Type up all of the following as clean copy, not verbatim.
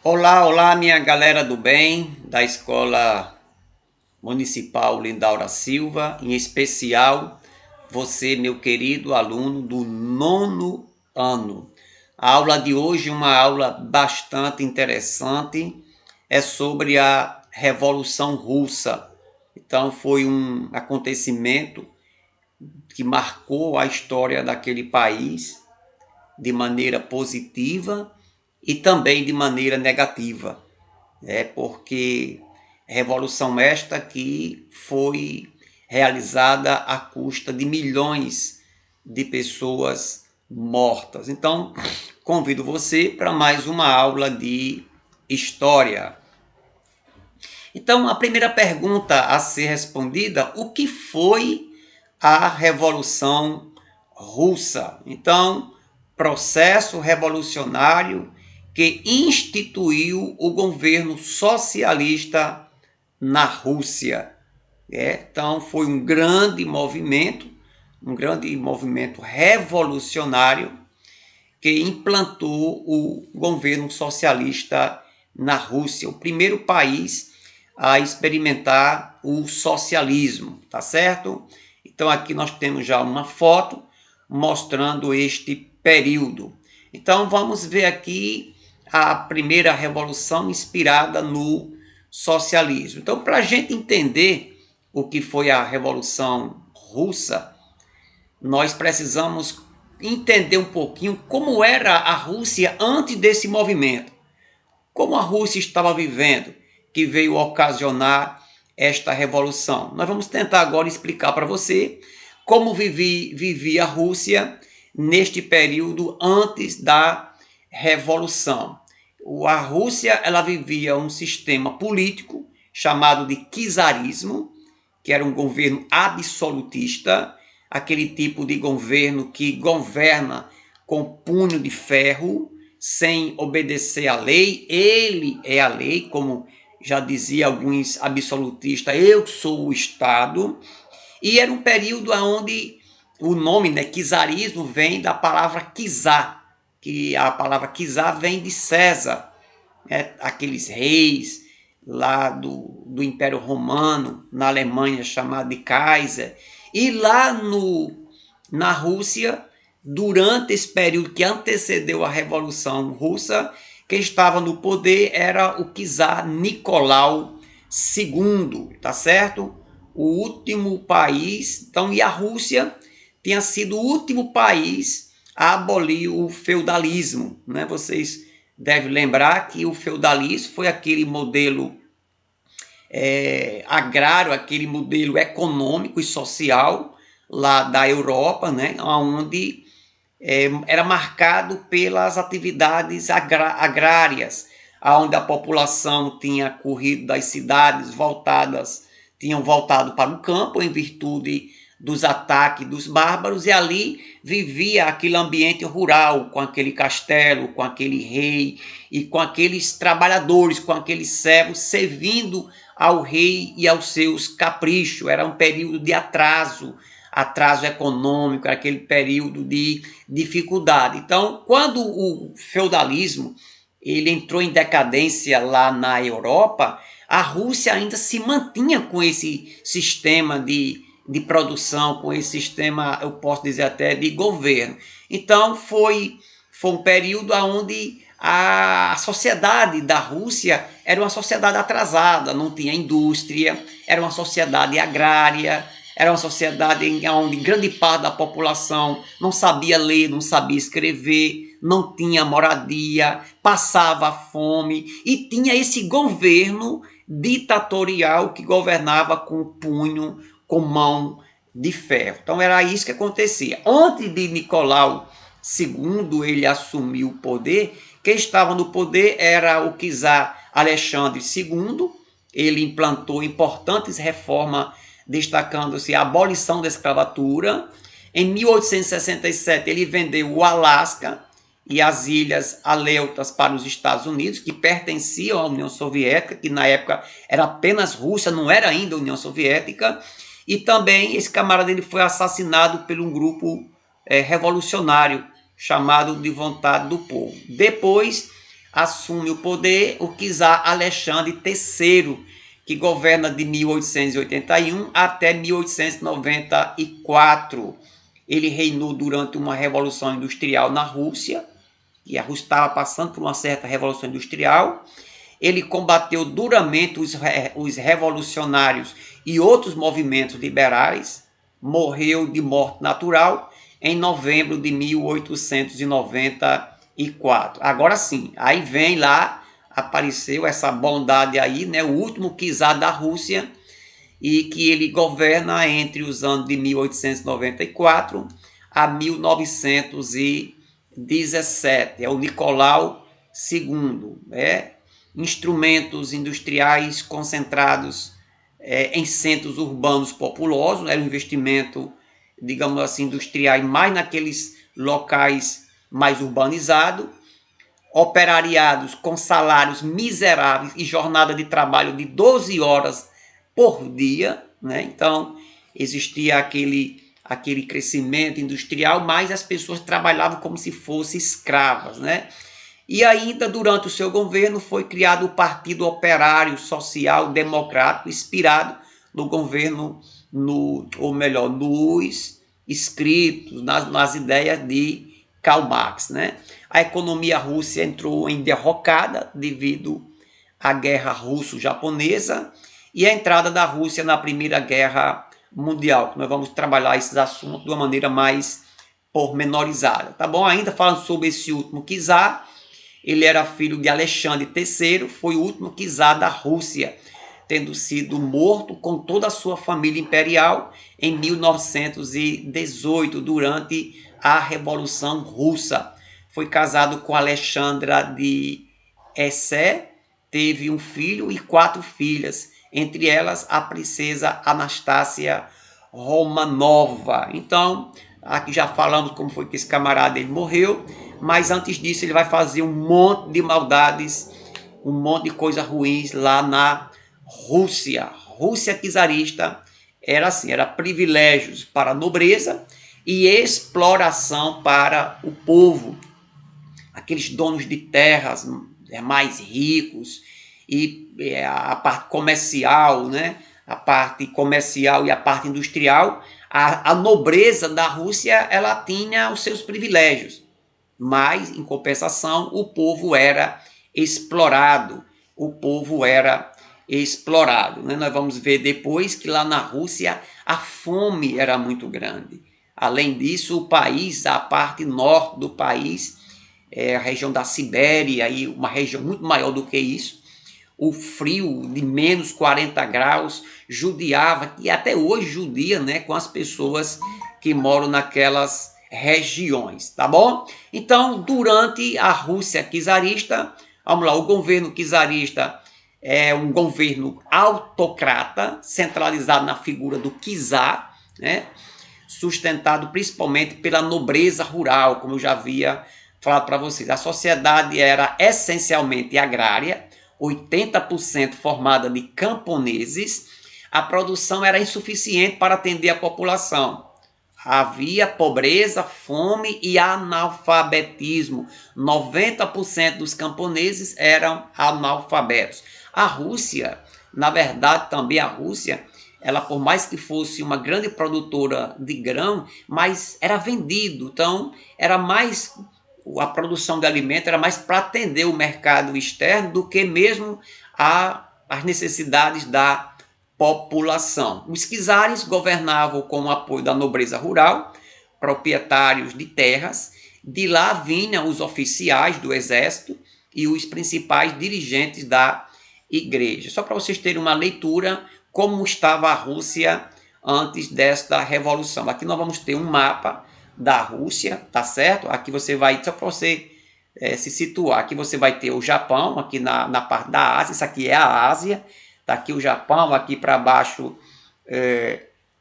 Olá, olá, minha galera do bem, da Escola Municipal Lindaura Silva, em especial você, meu querido aluno do nono ano. A aula de hoje é uma aula bastante interessante, é sobre a Revolução Russa. Então, foi um acontecimento que marcou a história daquele país de maneira positiva e também de maneira negativa. Porque revolução esta que foi realizada à custa de milhões de pessoas mortas. Então, convido você para mais uma aula de história. Então, a primeira pergunta a ser respondida: o que foi a Revolução Russa? Então, processo revolucionário que instituiu o governo socialista na Rússia. Então, foi um grande movimento revolucionário que implantou o governo socialista na Rússia, o primeiro país a experimentar o socialismo, tá certo? Então aqui nós temos já uma foto mostrando este período. Então vamos ver aqui a primeira revolução inspirada no socialismo. Então, para a gente entender o que foi a Revolução Russa, nós precisamos entender um pouquinho como era a Rússia antes desse movimento. Como a Rússia estava vivendo, que veio ocasionar esta revolução. Nós vamos tentar agora explicar para você como vivia a Rússia neste período antes da revolução. A Rússia ela vivia um sistema político chamado de czarismo, que era um governo absolutista, aquele tipo de governo que governa com punho de ferro, sem obedecer à lei. Ele é a lei, como já dizia alguns absolutistas, eu sou o Estado. E era um período onde o nome, czarismo, vem da palavra czar, que a palavra czar vem de César, aqueles reis lá do Império Romano, na Alemanha, chamado de Kaiser. E lá na Rússia, durante esse período que antecedeu a Revolução Russa, quem estava no poder era o czar Nicolau II, tá certo? O último país, então, e a Rússia tinha sido o último país a abolir o feudalismo, né? Vocês devem lembrar que o feudalismo foi aquele modelo agrário, aquele modelo econômico e social lá da Europa, né? Onde era marcado pelas atividades agrárias, onde a população tinha corrido das cidades tinham voltado para o campo em virtude dos ataques dos bárbaros, e ali vivia aquele ambiente rural, com aquele castelo, com aquele rei e com aqueles trabalhadores, com aqueles servos servindo ao rei e aos seus caprichos. Era um período de atraso econômico, aquele período de dificuldade. Então, quando o feudalismo ele entrou em decadência lá na Europa, a Rússia ainda se mantinha com esse sistema de produção, com esse sistema, eu posso dizer até, de governo. Então, foi um período onde a sociedade da Rússia era uma sociedade atrasada, não tinha indústria, era uma sociedade agrária, era uma sociedade onde grande parte da população não sabia ler, não sabia escrever, não tinha moradia, passava fome e tinha esse governo ditatorial que governava com punho, com mão de ferro. Então era isso que acontecia. Antes de Nicolau II ele assumir o poder, quem estava no poder era o czar Alexandre II. Ele implantou importantes reformas, destacando-se a abolição da escravatura. Em 1867 ele vendeu o Alasca e as ilhas Aleutas para os Estados Unidos, que pertenciam à União Soviética, que na época era apenas Rússia, não era ainda a União Soviética. E também esse camarada dele foi assassinado por um grupo revolucionário chamado de Vontade do Povo. Depois, assume o poder o czar Alexandre III, que governa de 1881 até 1894. Ele reinou durante uma revolução industrial na Rússia, e a Rússia estava passando por uma certa revolução industrial. Ele combateu duramente os revolucionários e outros movimentos liberais, morreu de morte natural em novembro de 1894. Agora sim, aí vem lá, apareceu essa bondade aí, né, o último czar da Rússia, e que ele governa entre os anos de 1894 a 1917. É o Nicolau II, né? Instrumentos industriais concentrados em centros urbanos populosos, era um investimento, digamos assim, industrial mais naqueles locais mais urbanizados, operariados com salários miseráveis e jornada de trabalho de 12 horas por dia, né? Então existia aquele crescimento industrial, mas as pessoas trabalhavam como se fossem escravas, né? E ainda durante o seu governo foi criado o Partido Operário Social Democrático, inspirado no governo, ou melhor, nos escritos, nas ideias de Karl Marx, né? A economia russa entrou em derrocada devido à guerra russo-japonesa e a entrada da Rússia na Primeira Guerra Mundial. Nós vamos trabalhar esses assuntos de uma maneira mais pormenorizada, tá bom? Ainda falando sobre esse último czar, ele era filho de Alexandre III, foi o último czar da Rússia, tendo sido morto com toda a sua família imperial em 1918, durante a Revolução Russa. Foi casado com Alexandra de Hesse, teve um filho e 4 filhas, entre elas a princesa Anastácia Romanova. Então, aqui já falamos como foi que esse camarada ele morreu, mas antes disso ele vai fazer um monte de maldades, um monte de coisas ruins lá na Rússia. Rússia czarista era assim, era privilégios para a nobreza e exploração para o povo. Aqueles donos de terras mais ricos e a parte comercial, né? A parte comercial e a parte industrial, a nobreza da Rússia ela tinha os seus privilégios, mas em compensação o povo era explorado, né? Nós vamos ver depois que lá na Rússia a fome era muito grande. Além disso, o país, a parte norte do país, a região da Sibéria, e uma região muito maior do que isso, o frio de menos 40 graus judiava, e até hoje judia, né, com as pessoas que moram naquelas regiões, tá bom? Então, durante a Rússia czarista, vamos lá, o governo czarista é um governo autocrata, centralizado na figura do czar, né, sustentado principalmente pela nobreza rural, como eu já havia falado para vocês. A sociedade era essencialmente agrária, 80% formada de camponeses. A produção era insuficiente para atender a população. Havia pobreza, fome e analfabetismo. 90% dos camponeses eram analfabetos. A Rússia, na verdade, também a Rússia, ela por mais que fosse uma grande produtora de grão, mas era vendido, então era mais, a produção de alimento era mais para atender o mercado externo do que mesmo as necessidades da população. Os czares governavam com o apoio da nobreza rural, proprietários de terras, de lá vinham os oficiais do exército e os principais dirigentes da igreja. Só para vocês terem uma leitura como estava a Rússia antes desta revolução. Aqui nós vamos ter um mapa da Rússia, tá certo? Aqui você vai, só para você se situar, aqui você vai ter o Japão, aqui na parte da Ásia, isso aqui é a Ásia, tá aqui o Japão, aqui para baixo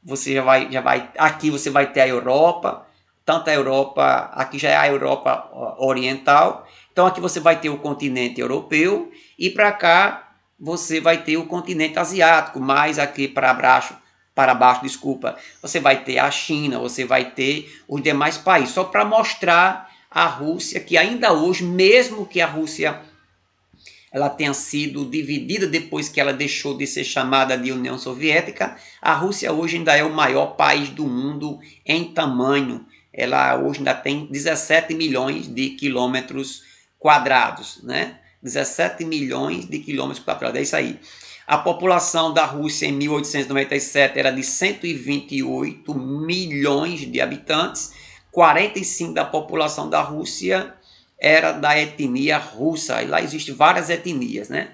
você já vai, aqui você vai ter a Europa, tanto a Europa, aqui já é a Europa Oriental, então aqui você vai ter o continente europeu e para cá você vai ter o continente asiático, mais aqui para baixo, você vai ter a China, você vai ter os demais países, só para mostrar a Rússia, que ainda hoje, mesmo que a Rússia ela tenha sido dividida depois que ela deixou de ser chamada de União Soviética, a Rússia hoje ainda é o maior país do mundo em tamanho. Ela hoje ainda tem 17 milhões de quilômetros quadrados, né? 17 milhões de quilômetros quadrados, é isso aí. A população da Rússia em 1897 era de 128 milhões de habitantes, 45% da população da Rússia era da etnia russa, e lá existem várias etnias, né?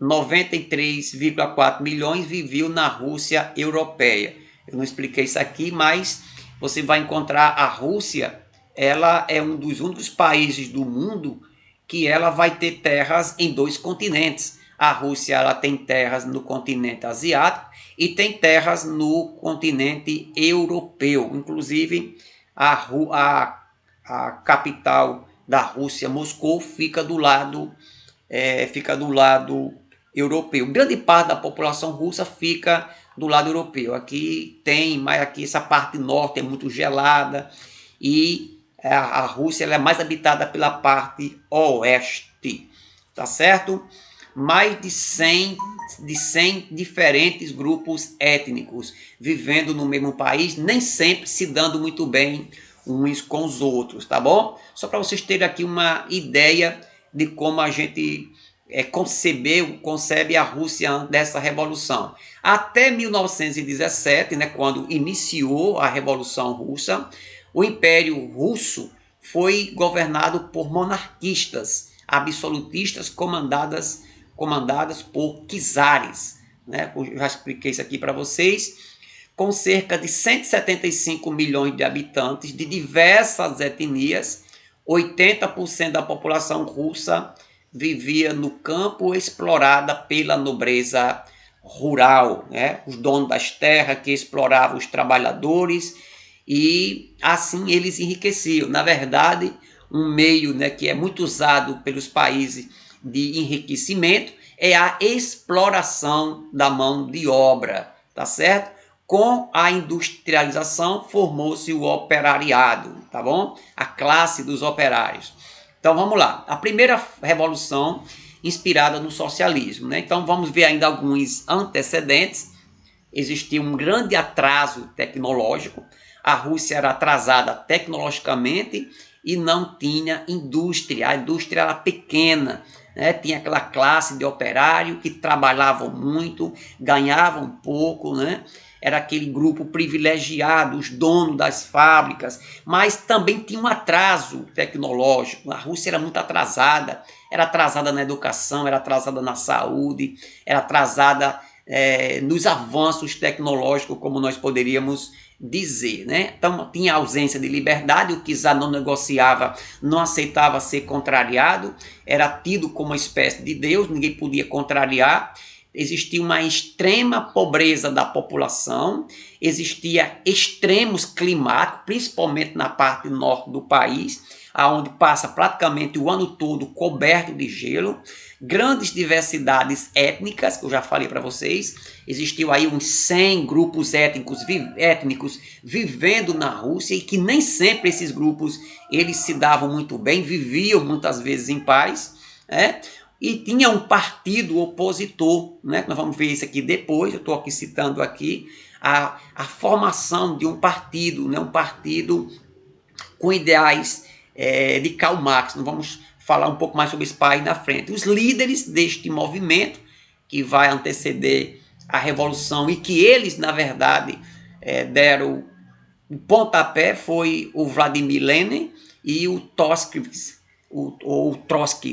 93,4 milhões viviam na Rússia europeia. Eu não expliquei isso aqui, mas você vai encontrar a Rússia, ela é um dos únicos países do mundo que ela vai ter terras em 2 continentes. A Rússia ela tem terras no continente asiático e tem terras no continente europeu. Inclusive, a capital da Rússia, Moscou, fica do lado europeu. Grande parte da população russa fica do lado europeu. Aqui tem, mas aqui essa parte norte é muito gelada e a Rússia ela é mais habitada pela parte oeste, tá certo? Mais de 100 diferentes grupos étnicos vivendo no mesmo país, nem sempre se dando muito bem uns com os outros, tá bom? Só para vocês terem aqui uma ideia de como a gente concebe a Rússia dessa revolução. Até 1917, né, quando iniciou a Revolução Russa, o Império Russo foi governado por monarquistas absolutistas comandadas por czares, né? Eu já expliquei isso aqui para vocês, com cerca de 175 milhões de habitantes de diversas etnias. 80% da população russa vivia no campo, explorada pela nobreza rural, né? Os donos das terras que exploravam os trabalhadores e assim eles enriqueciam. Na verdade, um meio, né, que é muito usado pelos países de enriquecimento é a exploração da mão de obra, tá certo? Com a industrialização formou-se o operariado, tá bom? A classe dos operários. Então vamos lá. A primeira revolução inspirada no socialismo, né? Então vamos ver ainda alguns antecedentes. Existia um grande atraso tecnológico. A Rússia era atrasada tecnologicamente e não tinha indústria. A indústria era pequena, né? Tinha aquela classe de operário que trabalhavam muito, ganhavam pouco, né? Era aquele grupo privilegiado, os donos das fábricas, mas também tinha um atraso tecnológico. A Rússia era muito atrasada, era atrasada na educação, era atrasada na saúde, era atrasada nos avanços tecnológicos, como nós poderíamos dizer, né? Então tinha ausência de liberdade, o czar não negociava, não aceitava ser contrariado, era tido como uma espécie de Deus, ninguém podia contrariar. Existia uma extrema pobreza da população, existia extremos climáticos, principalmente na parte norte do país, aonde passa praticamente o ano todo coberto de gelo, grandes diversidades étnicas, que eu já falei para vocês, existiu aí uns 100 grupos étnicos vivendo na Rússia e que nem sempre esses grupos eles se davam muito bem, viviam muitas vezes em paz, né? E tinha um partido opositor, né? Nós vamos ver isso aqui depois, eu estou aqui citando aqui a formação de um partido, né? Um partido com ideais de Karl Marx. Nós vamos falar um pouco mais sobre esse país na frente. Os líderes deste movimento, que vai anteceder a Revolução e que eles, na verdade, deram o pontapé, foi o Vladimir Lenin e o Trotsky,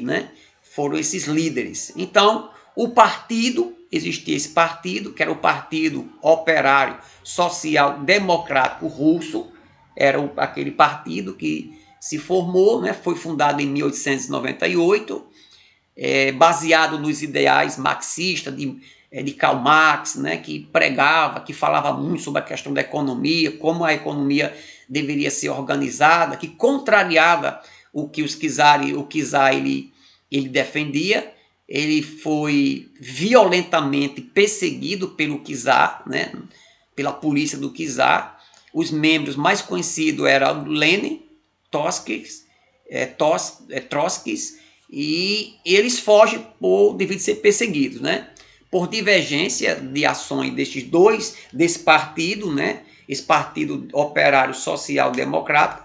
né? Foram esses líderes. Então, o partido, existia esse partido, que era o Partido Operário Social Democrático Russo, era aquele partido que se formou, né, foi fundado em 1898, baseado nos ideais marxistas de Karl Marx, né, que pregava, que falava muito sobre a questão da economia, como a economia deveria ser organizada, que contrariava o que o czar ele defendia. Ele foi violentamente perseguido pelo czar, né, pela polícia do czar. Os membros mais conhecidos eram Lenin, Trotsky e eles fogem devido a ser perseguidos, né? Por divergência de ações desse partido, né? Esse Partido Operário Social Democrático,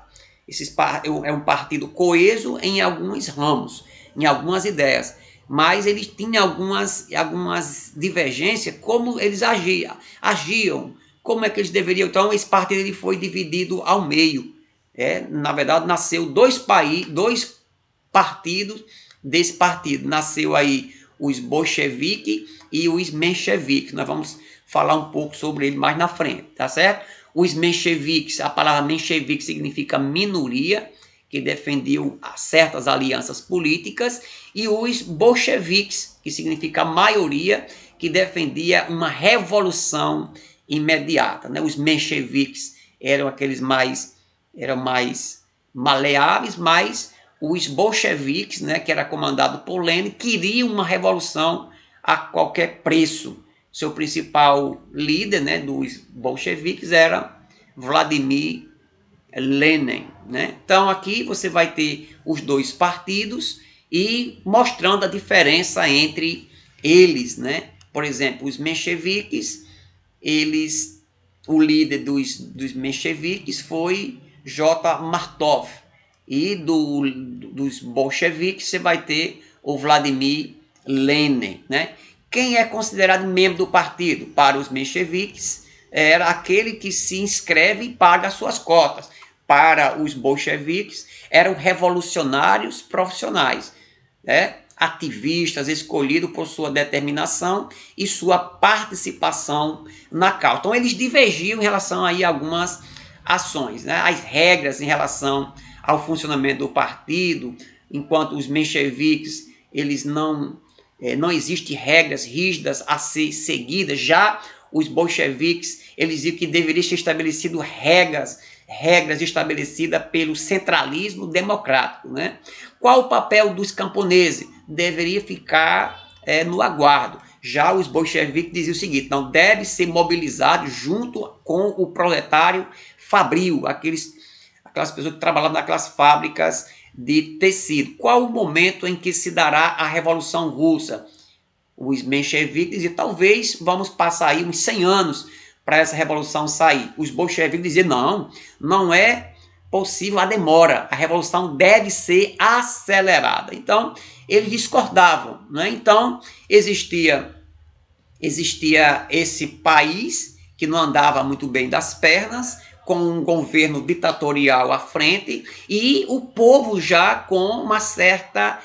é um partido coeso em alguns ramos, em algumas ideias, mas eles tinham algumas divergências, como eles agiam, como é que eles deveriam. Então, esse partido ele foi dividido ao meio. Na verdade, nasceu dois partidos desse partido. Nasceu aí os bolcheviques e os mencheviques. Nós vamos falar um pouco sobre ele mais na frente, tá certo? Os mencheviques, a palavra menchevique significa minoria, que defendiam certas alianças políticas, e os bolcheviques, que significa maioria, que defendia uma revolução imediata, né? Os mencheviques eram mais maleáveis, mas os bolcheviques, né, que era comandado por Lenin, queriam uma revolução a qualquer preço. Seu principal líder, né, dos bolcheviques era Vladimir Lenin, né? Então aqui você vai ter os dois partidos e mostrando a diferença entre eles, né? Por exemplo, os mencheviques, o líder dos mencheviques foi J. Martov, e dos bolcheviques você vai ter o Vladimir Lenin, né? Quem é considerado membro do partido? Para os mencheviques, era aquele que se inscreve e paga as suas cotas. Para os bolcheviques, eram revolucionários profissionais, né? Ativistas escolhidos por sua determinação e sua participação na causa. Então, eles divergiam em relação aí a algumas ações, né? As regras em relação ao funcionamento do partido, enquanto os mencheviques, eles não existem regras rígidas a ser seguidas. Já os bolcheviques, eles diziam que deveria ser estabelecido regras estabelecidas pelo centralismo democrático, né? Qual o papel dos camponeses? Deveria ficar no aguardo. Já os bolcheviques diziam o seguinte: não deve ser mobilizado junto com o proletário fabril, aquelas pessoas que trabalhavam naquelas fábricas de tecido. Qual o momento em que se dará a Revolução Russa? Os mencheviques diziam: talvez vamos passar aí uns 100 anos para essa revolução sair. Os bolcheviques diziam: não é possível a demora, a revolução deve ser acelerada. Então, eles discordavam, né? Então, existia esse país que não andava muito bem das pernas, com um governo ditatorial à frente, e o povo já com uma certa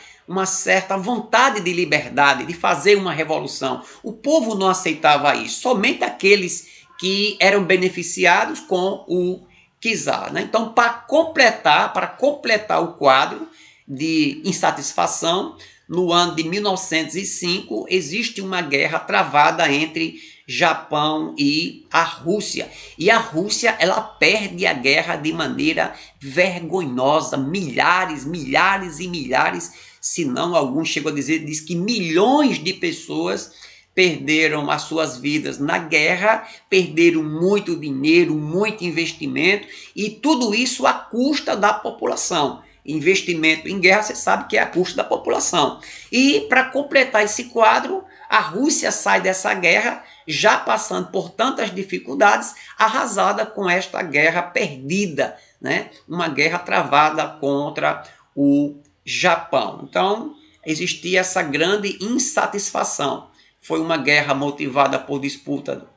vontade de liberdade, de fazer uma revolução. O povo não aceitava isso, somente aqueles que eram beneficiados com o czar, né? Então, para completar o quadro de insatisfação, no ano de 1905, existe uma guerra travada entre Japão e a Rússia. E a Rússia, ela perde a guerra de maneira vergonhosa. Milhares e milhares, se não alguns chegam a diz que milhões de pessoas perderam as suas vidas na guerra, perderam muito dinheiro, muito investimento, e tudo isso à custa da população. Investimento em guerra, você sabe que é a custo da população. E para completar esse quadro, a Rússia sai dessa guerra já passando por tantas dificuldades, arrasada com esta guerra perdida, né? Uma guerra travada contra o Japão. Então, existia essa grande insatisfação. Foi uma guerra motivada por disputa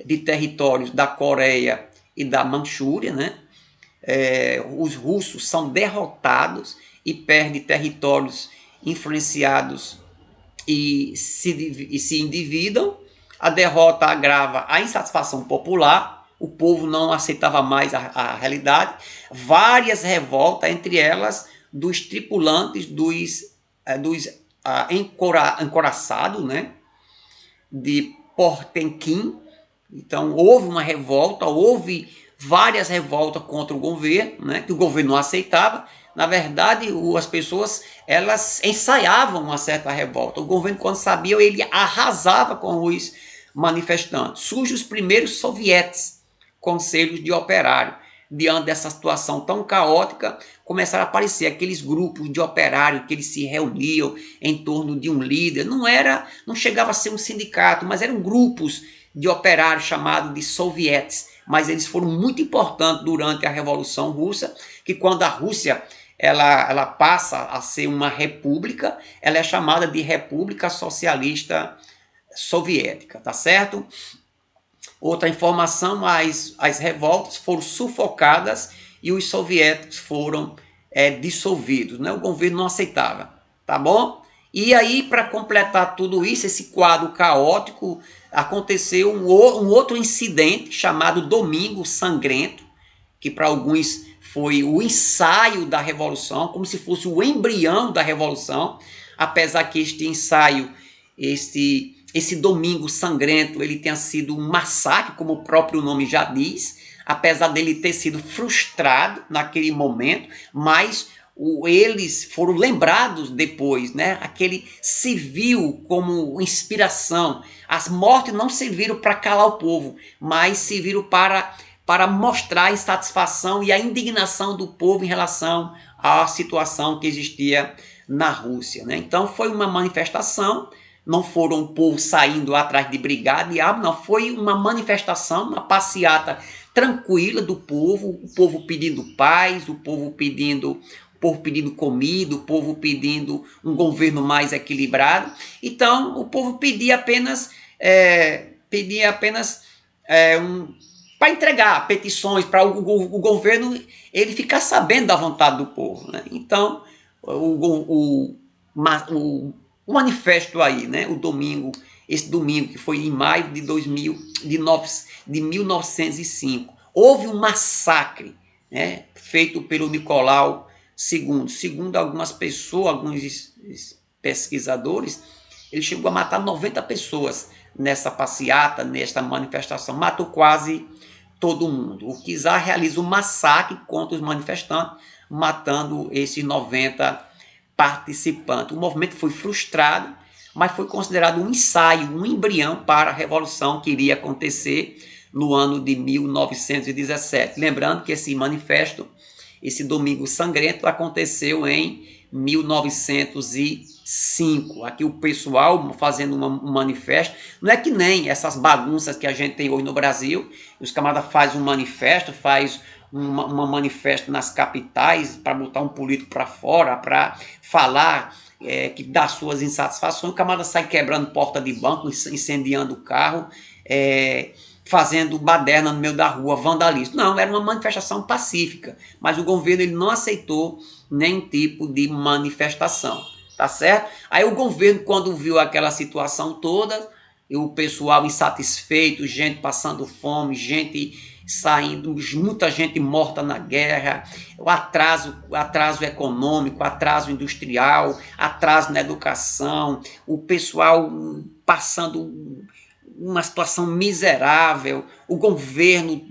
de territórios da Coreia e da Manchúria, né? Os russos são derrotados e perdem territórios influenciados e se endividam. A derrota agrava a insatisfação popular, o povo não aceitava mais a realidade. Várias revoltas, entre elas dos tripulantes dos encoraçados, né, de Potemkin. Então houve uma revolta, houve várias revoltas contra o governo, né, que o governo não aceitava. Na verdade, as pessoas elas ensaiavam uma certa revolta. O governo, quando sabia, ele arrasava com os manifestantes. Surgem os primeiros sovietes, conselhos de operário. diante dessa situação tão caótica, começaram a aparecer aqueles grupos de operários que eles se reuniam em torno de um líder. Não chegava a ser um sindicato, mas eram grupos de operários chamados de sovietes. Mas eles foram muito importantes durante a Revolução Russa, que quando a Rússia ela passa a ser uma república, ela é chamada de República Socialista Soviética, tá certo? Outra informação, as revoltas foram sufocadas e os soviéticos foram dissolvidos, né? O governo não aceitava, tá bom? E aí, para completar tudo isso, esse quadro caótico, aconteceu um outro incidente chamado Domingo Sangrento, que para alguns foi o ensaio da Revolução, como se fosse o embrião da Revolução, apesar que este ensaio, esse Domingo Sangrento, ele tenha sido um massacre, como o próprio nome já diz, apesar dele ter sido frustrado naquele momento, mas eles foram lembrados depois, né? Aquele serviu como inspiração. As mortes não serviram para calar o povo, mas serviram para mostrar a insatisfação e a indignação do povo em relação à situação que existia na Rússia, né? Então foi uma manifestação, não foram o povo saindo atrás de brigar, diabo, não, foi uma manifestação, uma passeata tranquila do povo, o povo pedindo paz, o povo pedindo comida, o povo pedindo um governo mais equilibrado. Então, o povo pedia apenas para entregar petições para o governo ele ficar sabendo da vontade do povo, né? Então, o manifesto aí, né? Esse domingo que foi em maio de 1905, houve um massacre, né? Feito pelo Nicolau II. Segundo algumas pessoas, alguns pesquisadores, ele chegou a matar 90 pessoas nessa passeata, nesta manifestação, matou quase todo mundo. O czar realiza um massacre contra os manifestantes, matando esses 90 participantes. O movimento foi frustrado, mas foi considerado um ensaio, um embrião para a revolução que iria acontecer no ano de 1917. Lembrando que esse manifesto, esse Domingo Sangrento, aconteceu em 1905. Aqui o pessoal fazendo um manifesto, não é que nem essas bagunças que a gente tem hoje no Brasil, os camaradas fazem um manifesto, faz um manifesto nas capitais para botar um político para fora, para falar que dá suas insatisfações, o camarada sai quebrando porta de banco, incendiando o carro, fazendo baderna no meio da rua, vandalismo. Não, era uma manifestação pacífica, mas o governo ele não aceitou nenhum tipo de manifestação, tá certo? Aí o governo, quando viu aquela situação toda, e o pessoal insatisfeito, gente passando fome, gente saindo, muita gente morta na guerra, o atraso econômico, atraso industrial, atraso na educação, o pessoal passando uma situação miserável, o governo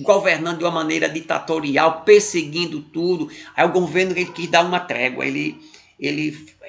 governando de uma maneira ditatorial, perseguindo tudo. Aí o governo ele quis dar uma trégua, ele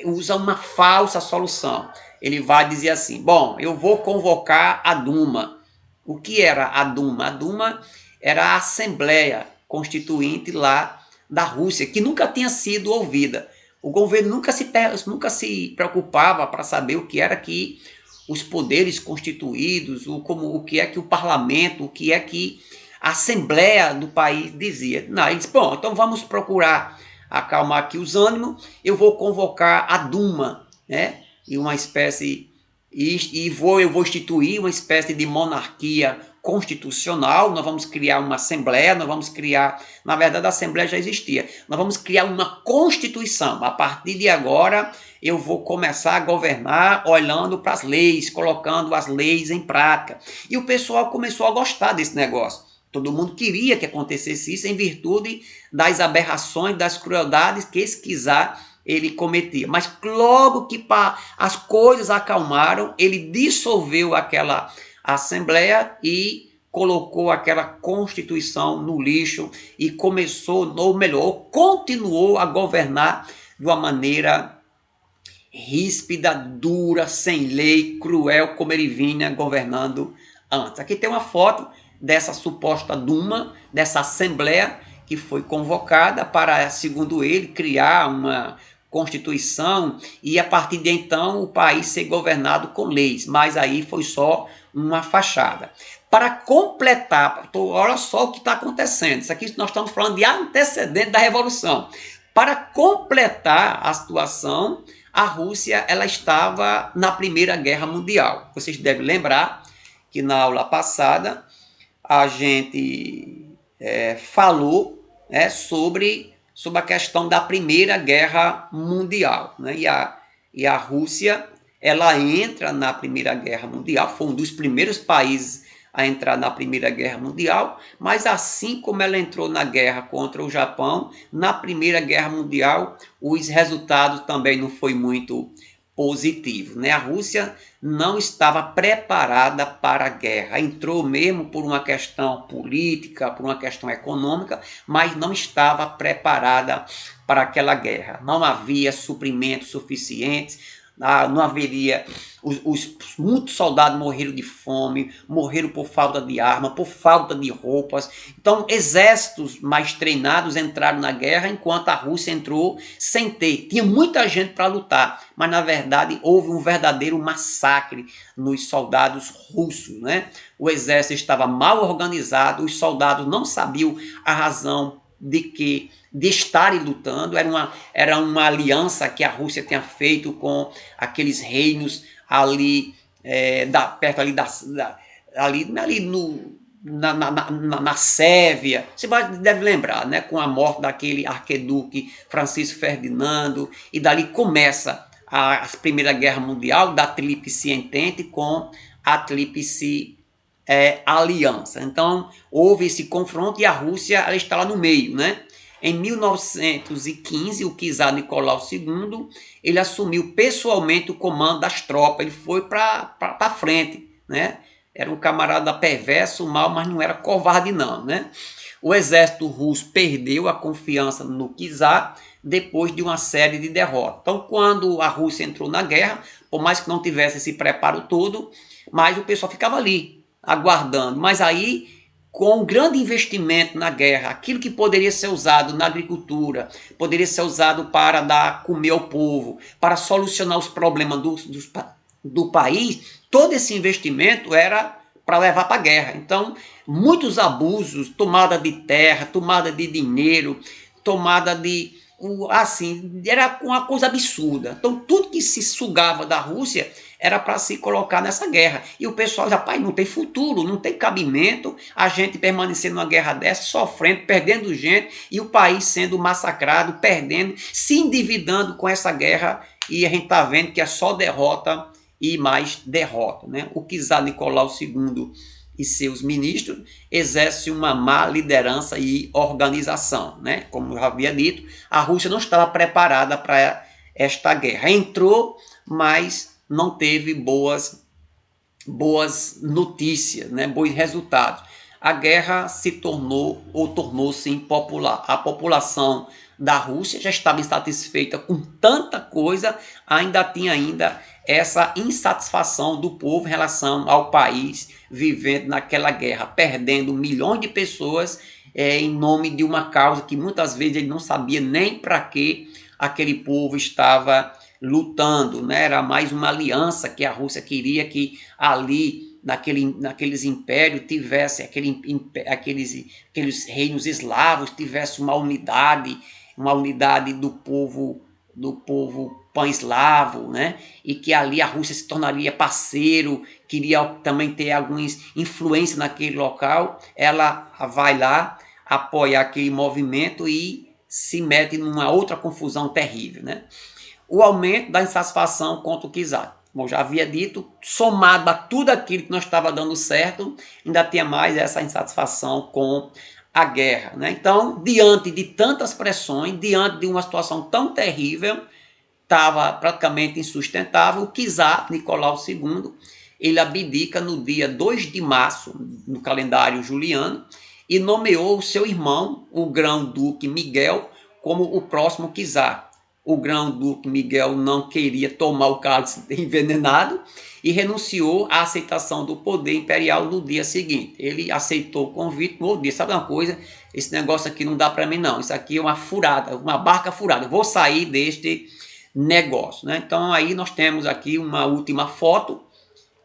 usa uma falsa solução. Ele vai dizer assim, bom, eu vou convocar a Duma. O que era a Duma? A Duma era a Assembleia Constituinte lá da Rússia, que nunca tinha sido ouvida. O governo nunca se preocupava para saber o que era que os poderes constituídos, o que é que o parlamento, o que é que a Assembleia do país dizia. Não, ele disse, bom, então vamos procurar acalmar aqui os ânimos, eu vou convocar a Duma, né? E uma espécie, eu vou instituir uma espécie de monarquia constitucional, nós vamos criar uma Assembleia, nós vamos criar, na verdade a Assembleia já existia, nós vamos criar uma Constituição, a partir de agora eu vou começar a governar olhando para as leis, colocando as leis em prática. E o pessoal começou a gostar desse negócio. Todo mundo queria que acontecesse isso em virtude das aberrações, das crueldades que esse czar ele cometia. Mas logo que as coisas acalmaram, ele dissolveu aquela Assembleia e colocou aquela Constituição no lixo e começou, ou melhor, continuou a governar de uma maneira ríspida, dura, sem lei, cruel, como ele vinha governando antes. Aqui tem uma foto dessa suposta Duma, dessa Assembleia que foi convocada para, segundo ele, criar uma Constituição e a partir de então o país ser governado com leis, mas aí foi só uma fachada. Para completar, olha só o que está acontecendo, isso aqui nós estamos falando de antecedente da Revolução. Para completar a situação, a Rússia ela estava na Primeira Guerra Mundial. Vocês devem lembrar que na aula passada a gente falou sobre a questão da Primeira Guerra Mundial. Né? E a Rússia ela entra na Primeira Guerra Mundial, foi um dos primeiros países a entrar na Primeira Guerra Mundial, mas assim como ela entrou na guerra contra o Japão, na Primeira Guerra Mundial os resultados também não foi muito positivo, né? A Rússia não estava preparada para a guerra, entrou mesmo por uma questão política, por uma questão econômica, mas não estava preparada para aquela guerra. Não havia suprimentos suficientes, não haveria, muitos soldados morreram de fome, morreram por falta de arma, por falta de roupas. Então, exércitos mais treinados entraram na guerra, enquanto a Rússia entrou sem ter. Tinha muita gente para lutar, mas na verdade houve um verdadeiro massacre nos soldados russos, né? O exército estava mal organizado, os soldados não sabiam a razão de estarem lutando, era uma aliança que a Rússia tinha feito com aqueles reinos ali, perto ali, na Sérvia. Você deve lembrar, né, com a morte daquele arquiduque Francisco Ferdinando, e dali começa a Primeira Guerra Mundial, da Tríplice Entente com a Tríplice Aliança. Então, houve esse confronto e a Rússia ela está lá no meio, né? Em 1915, o czar Nicolau II, ele assumiu pessoalmente o comando das tropas, ele foi para a frente, né? Era um camarada perverso, mal, mas não era covarde não, né? O exército russo perdeu a confiança no czar depois de uma série de derrotas. Então, quando a Rússia entrou na guerra, por mais que não tivesse esse preparo todo, mas o pessoal ficava ali, aguardando. Mas aí, com um grande investimento na guerra, aquilo que poderia ser usado na agricultura, poderia ser usado para dar comer ao povo, para solucionar os problemas do país, todo esse investimento era para levar para a guerra. Então, muitos abusos, tomada de terra, tomada de dinheiro, tomada de... assim, era uma coisa absurda. Então, tudo que se sugava da Rússia era para se colocar nessa guerra. E o pessoal, rapaz, não tem futuro, não tem cabimento a gente permanecer numa guerra dessa, sofrendo, perdendo gente, e o país sendo massacrado, perdendo, se endividando com essa guerra, e a gente está vendo que é só derrota e mais derrota, né? O czar Nicolau II e seus ministros exercem uma má liderança e organização, né? Como eu havia dito, a Rússia não estava preparada para esta guerra. Entrou, mas não teve boas notícias, né? Bons resultados. A guerra tornou-se impopular. A população da Rússia já estava insatisfeita com tanta coisa, ainda tinha essa insatisfação do povo em relação ao país vivendo naquela guerra, perdendo milhões de pessoas em nome de uma causa que muitas vezes ele não sabia nem para que aquele povo estava lutando, né? Era mais uma aliança que a Rússia queria que ali naqueles impérios tivesse aqueles reinos eslavos, tivesse uma unidade do povo pan-eslavo, né? E que ali a Rússia se tornaria parceiro, queria também ter alguma influência naquele local. Ela vai lá apoiar aquele movimento e se mete numa outra confusão terrível, né? O aumento da insatisfação contra o czar, como eu já havia dito, somado a tudo aquilo que não estava dando certo, ainda tinha mais essa insatisfação com a guerra, né? Então, diante de tantas pressões, diante de uma situação tão terrível, estava praticamente insustentável, o czar Nicolau II, ele abdica no dia 2 de março, no calendário juliano, e nomeou o seu irmão, o grão-duque Miguel, como o próximo czar. o grão-duque Miguel não queria tomar o cálice envenenado e renunciou à aceitação do poder imperial no dia seguinte. Ele aceitou o convite no outro dia. Sabe uma coisa? Esse negócio aqui não dá para mim não. Isso aqui é uma furada, uma barca furada. Eu vou sair deste negócio, né? Então aí nós temos aqui uma última foto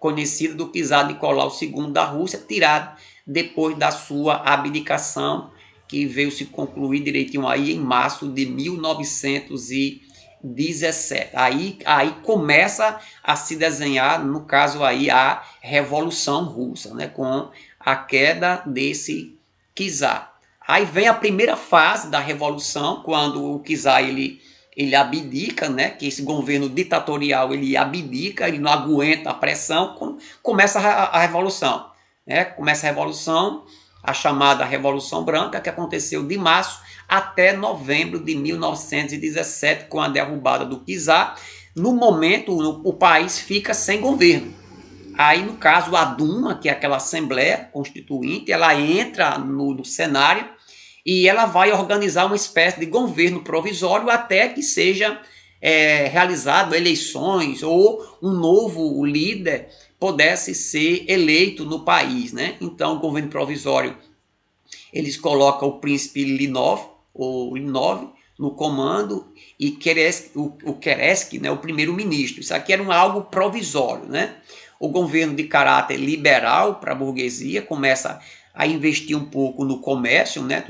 conhecida do czar Nicolau II da Rússia, tirado depois da sua abdicação, que veio se concluir direitinho aí em março de 1917. Aí começa a se desenhar, no caso aí, a Revolução Russa, né, com a queda desse czar. Aí vem a primeira fase da Revolução, quando o czar ele abdica, né, que esse governo ditatorial ele abdica, ele não aguenta a pressão, começa a Revolução. Né, começa a Revolução, a chamada Revolução Branca, que aconteceu de março até novembro de 1917, com a derrubada do czar. No momento, o país fica sem governo. Aí, no caso, a Duma, que é aquela Assembleia Constituinte, ela entra no cenário e ela vai organizar uma espécie de governo provisório até que seja realizado eleições ou um novo líder pudesse ser eleito no país, né? Então, o governo provisório, eles colocam o príncipe Linov no comando e o Kereski, né, o primeiro-ministro. Isso aqui era algo provisório, né? O governo de caráter liberal para a burguesia começa a investir um pouco no comércio, né,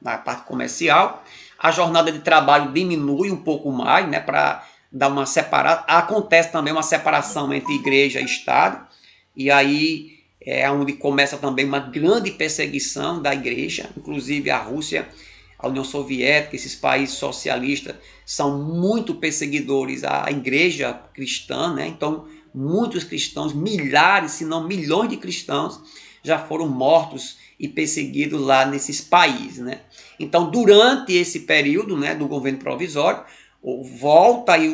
na parte comercial. A jornada de trabalho diminui um pouco mais, né, para dar uma separada. Acontece também uma separação entre igreja e Estado, e aí é onde começa também uma grande perseguição da igreja. Inclusive a Rússia, a União Soviética, esses países socialistas são muito perseguidores à igreja cristã, né? Então muitos cristãos, milhares, se não milhões de cristãos já foram mortos e perseguidos lá nesses países, né? Então durante esse período, né, do governo provisório, volta aí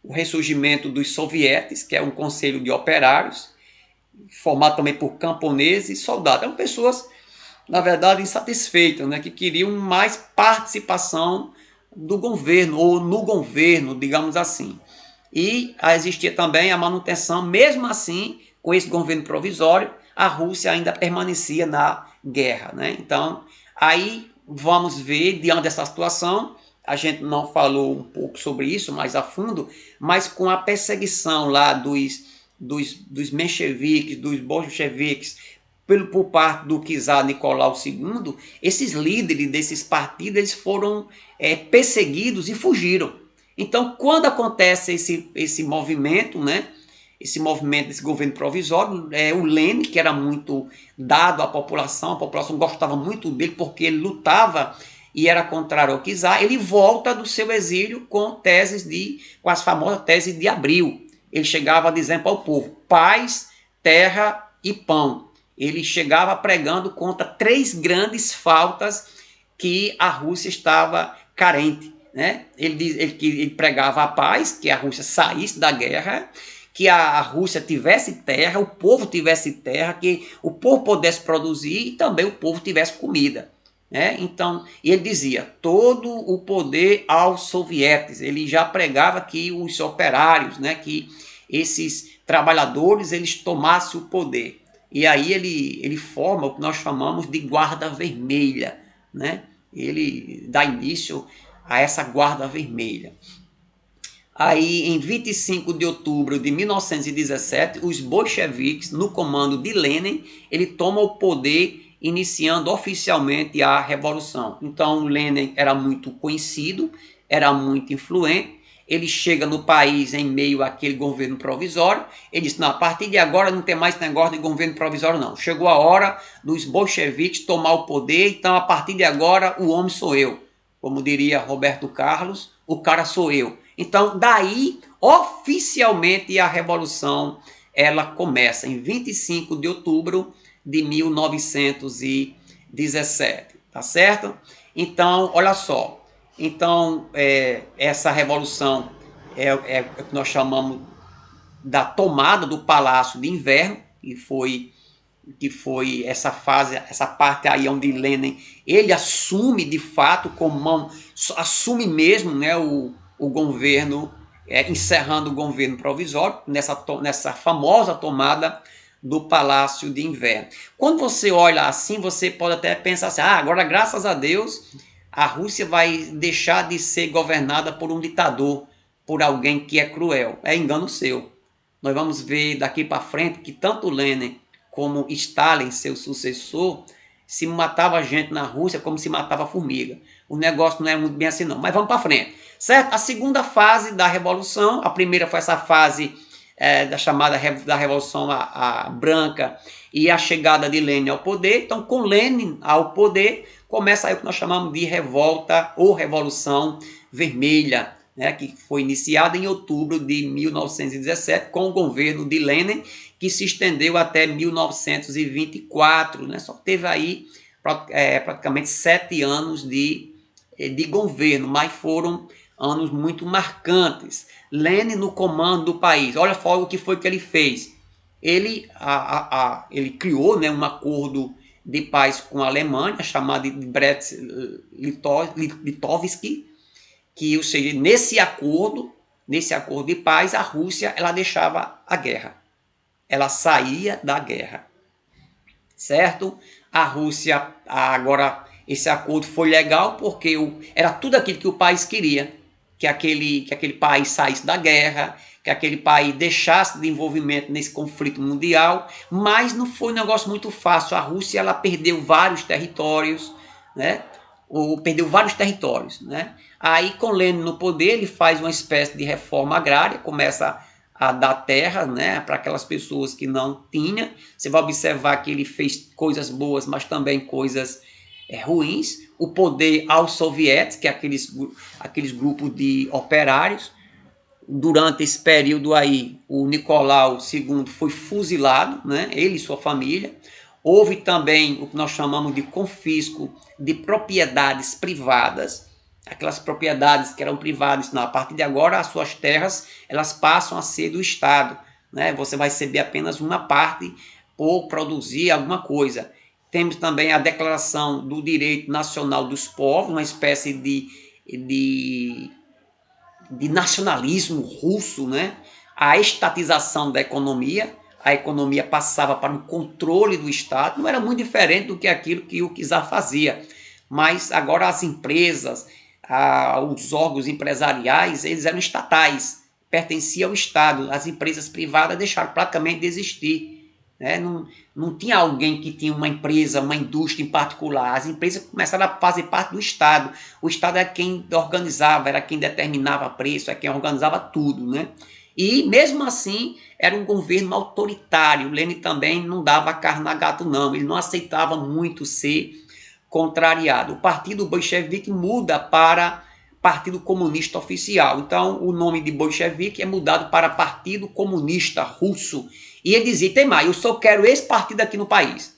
o ressurgimento dos sovietes, que é um conselho de operários, formado também por camponeses e soldados. Eram pessoas, na verdade, insatisfeitas, né, que queriam mais participação do governo, ou no governo, digamos assim. E existia também a manutenção, mesmo assim, com esse governo provisório, a Rússia ainda permanecia na guerra, né? Então, aí vamos ver, diante dessa situação, a gente não falou um pouco sobre isso mais a fundo, mas com a perseguição lá dos mencheviques, dos bolcheviques, por parte do czar Nicolau II, esses líderes desses partidos eles foram perseguidos e fugiram. Então, quando acontece esse movimento, né, esse movimento desse governo provisório, o Lenin, que era muito dado à população, a população gostava muito dele porque ele lutava e era contrário ao czar, ele volta do seu exílio com as famosas teses de Abril. Ele chegava dizendo para o povo: paz, terra e pão. Ele chegava pregando contra 3 grandes faltas que a Rússia estava carente, né? Ele pregava a paz, que a Rússia saísse da guerra, que a Rússia tivesse terra, o povo tivesse terra, que o povo pudesse produzir e também o povo tivesse comida. Então, ele dizia, todo o poder aos sovietes. Ele já pregava que os operários, né, que esses trabalhadores, eles tomassem o poder. E aí ele forma o que nós chamamos de guarda vermelha, né? Ele dá início a essa guarda vermelha. Aí, em 25 de outubro de 1917, os bolcheviques, no comando de Lenin, ele toma o poder, iniciando oficialmente a revolução. Então, Lenin era muito conhecido, era muito influente. Ele chega no país em meio àquele governo provisório. Ele disse, não, a partir de agora não tem mais negócio de governo provisório, não. Chegou a hora dos bolcheviques tomar o poder, então a partir de agora o homem sou eu. Como diria Roberto Carlos, o cara sou eu. Então, daí, oficialmente, a revolução ela começa em 25 de outubro de 1917, tá certo? Então, olha só. Então, essa revolução é o que nós chamamos da tomada do Palácio de Inverno, que foi que foi essa fase, essa parte aí onde Lenin, ele assume de fato assume mesmo, né, o governo, encerrando o governo provisório, nessa famosa tomada do Palácio de Inverno. Quando você olha assim, você pode até pensar assim, agora graças a Deus, a Rússia vai deixar de ser governada por um ditador, por alguém que é cruel. É engano seu. Nós vamos ver daqui para frente que tanto Lenin como Stalin, seu sucessor, se matava gente na Rússia como se matava formiga. O negócio não é muito bem assim não, mas vamos para frente. Certo? A segunda fase da Revolução, a primeira foi essa fase da chamada da Revolução a Branca e a chegada de Lenin ao poder. Então, com Lenin ao poder, começa aí o que nós chamamos de revolta ou Revolução Vermelha, né, que foi iniciada em outubro de 1917 com o governo de Lenin, que se estendeu até 1924, né, só teve aí praticamente 7 anos de governo, mas foram anos muito marcantes. Lenin no comando do país, olha só o que foi que ele fez. Ele criou, né, um acordo de paz com a Alemanha, chamado de Brest-Litovsk, que, ou seja, nesse acordo de paz, a Rússia ela deixava a guerra. Ela saía da guerra. Certo? A Rússia, agora, esse acordo foi legal porque era tudo aquilo que o país queria. Que aquele país saísse da guerra, que aquele país deixasse de envolvimento nesse conflito mundial, mas não foi um negócio muito fácil. A Rússia ela perdeu vários territórios, né? Né? Aí, com Lenin no poder, ele faz uma espécie de reforma agrária, começa a dar terra, né, para aquelas pessoas que não tinham. Você vai observar que ele fez coisas boas, mas também coisas ruins. O poder aos soviéticos, que é aqueles grupos de operários. Durante esse período aí, o Nicolau II foi fuzilado, né, ele e sua família. Houve também o que nós chamamos de confisco de propriedades privadas, aquelas propriedades que eram privadas, a partir de agora as suas terras elas passam a ser do Estado, né? Você vai receber apenas uma parte por produzir alguma coisa. Temos também a Declaração do Direito Nacional dos Povos, uma espécie de nacionalismo russo, né? A estatização da economia, a economia passava para um controle do Estado, não era muito diferente do que aquilo que o czar fazia, mas agora as empresas, os órgãos empresariais, eles eram estatais, pertenciam ao Estado, as empresas privadas deixaram praticamente de existir. Né? Não tinha alguém que tinha uma empresa, uma indústria em particular. As empresas começaram a fazer parte do Estado. O Estado era quem organizava, era quem determinava preço, era quem organizava tudo. Né? E mesmo assim, era um governo autoritário. Lenin também não dava carne a gato, não. Ele não aceitava muito ser contrariado. O partido bolchevique muda para Partido Comunista Oficial. Então, o nome de bolchevique é mudado para Partido Comunista Russo. E ele dizia, tem mais, eu só quero esse partido aqui no país.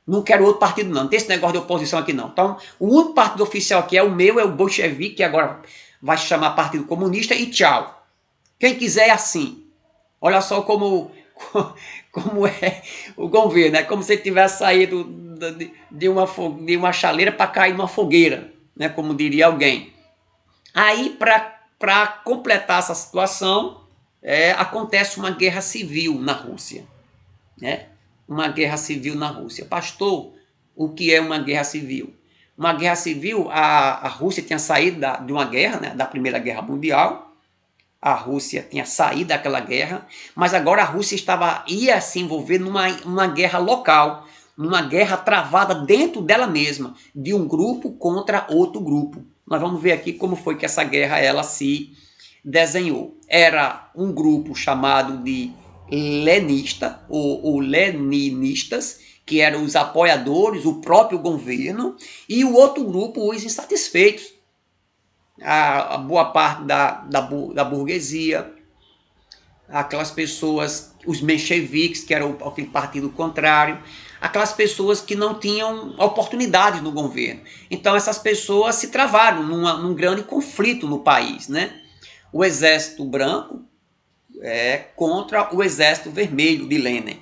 Não quero outro partido não, não tem esse negócio de oposição aqui não. Então, o único partido oficial que é o meu é o bolchevique, que agora vai se chamar Partido Comunista, e tchau. Quem quiser é assim. Olha só como é o governo, é como se ele tivesse saído de uma chaleira para cair numa fogueira, né, como diria alguém. Aí, para completar essa situação, acontece uma guerra civil na Rússia. Né? Uma guerra civil na Rússia. Pastor, o que é uma guerra civil? Uma guerra civil, a Rússia tinha saído de uma guerra, né, da Primeira Guerra Mundial. A Rússia tinha saído daquela guerra, mas agora a Rússia ia se envolver numa guerra local, numa guerra travada dentro dela mesma, de um grupo contra outro grupo. Nós vamos ver aqui como foi que essa guerra ela se desenhou. Era um grupo chamado de lenista ou leninistas, que eram os apoiadores, o próprio governo, e o outro grupo, os insatisfeitos. A boa parte da burguesia, aquelas pessoas, os mencheviques, que eram aquele partido contrário, aquelas pessoas que não tinham oportunidades no governo. Então essas pessoas se travaram num grande conflito no país, né? O exército branco contra o exército vermelho de Lenin.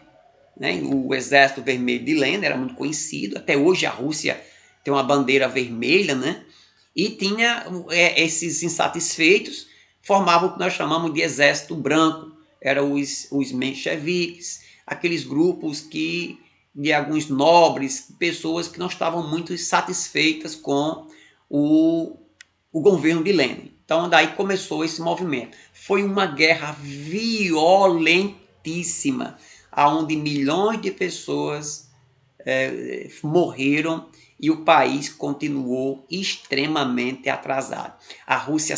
né? O Exército Vermelho de Lenin era muito conhecido, até hoje a Rússia tem uma bandeira vermelha, né? E tinha esses insatisfeitos, formavam o que nós chamamos de Exército Branco, eram os mencheviques, aqueles grupos de alguns nobres, pessoas que não estavam muito satisfeitas com o governo de Lenin. Então daí começou esse movimento. Foi uma guerra violentíssima, onde milhões de pessoas morreram e o país continuou extremamente atrasado. A Rússia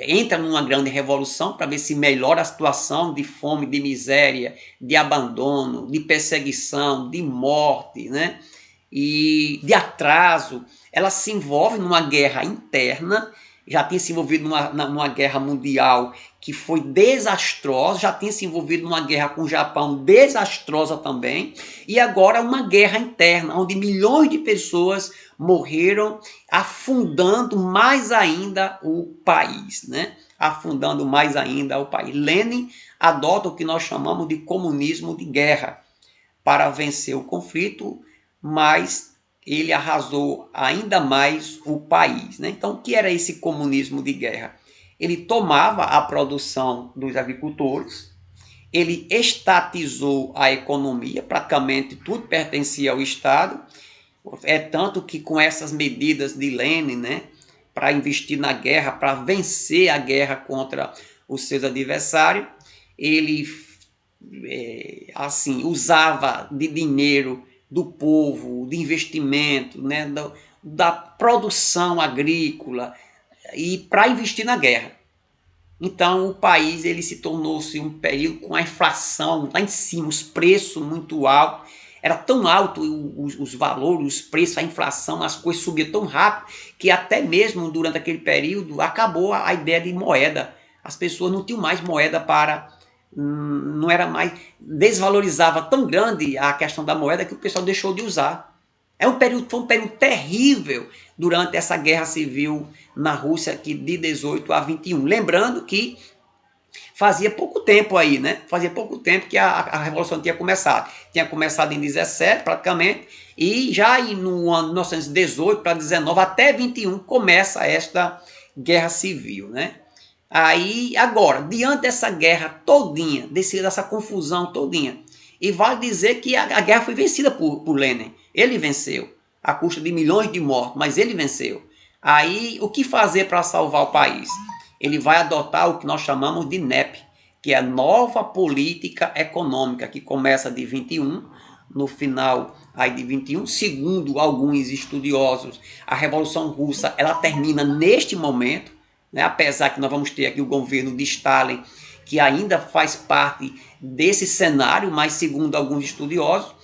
entra numa grande revolução para ver se melhora a situação de fome, de miséria, de abandono, de perseguição, de morte, né? E de atraso. Ela se envolve numa guerra interna, já tinha se envolvido numa guerra mundial que foi desastrosa, já tinha se envolvido numa guerra com o Japão desastrosa também, e agora uma guerra interna, onde milhões de pessoas morreram, afundando mais ainda o país, né? Afundando mais ainda o país. Lenin adota o que nós chamamos de comunismo de guerra para vencer o conflito, mas ele arrasou ainda mais o país, né? Então, o que era esse comunismo de guerra? Ele tomava a produção dos agricultores, ele estatizou a economia, praticamente tudo pertencia ao Estado. É tanto que com essas medidas de Lenin, né, para investir na guerra, para vencer a guerra contra os seus adversários, ele assim usava de dinheiro do povo, de investimento, né, da produção agrícola, e para investir na guerra. Então o país ele se tornou-se um período com a inflação lá em cima, os preços muito altos. Era tão alto os valores, os preços, a inflação, as coisas subiam tão rápido que até mesmo durante aquele período acabou a ideia de moeda. As pessoas não tinham mais moeda para... Não era mais... Desvalorizava tão grande a questão da moeda que o pessoal deixou de usar. Foi um período terrível durante essa guerra civil na Rússia aqui de 18 a 21. Lembrando que fazia pouco tempo aí, né? Fazia pouco tempo que a Revolução tinha começado. Tinha começado em 17, praticamente, e já no ano 1918 para 19 até 21 começa esta guerra civil, né? Aí, agora, diante dessa guerra todinha, dessa confusão todinha, e vale dizer que a guerra foi vencida por Lenin. Ele venceu, à custa de milhões de mortos, mas ele venceu. Aí, o que fazer para salvar o país? Ele vai adotar o que nós chamamos de NEP, que é a nova política econômica, que começa de 21, no final aí de 21, segundo alguns estudiosos, a Revolução Russa ela termina neste momento, né? Apesar que nós vamos ter aqui o governo de Stalin, que ainda faz parte desse cenário, mas segundo alguns estudiosos,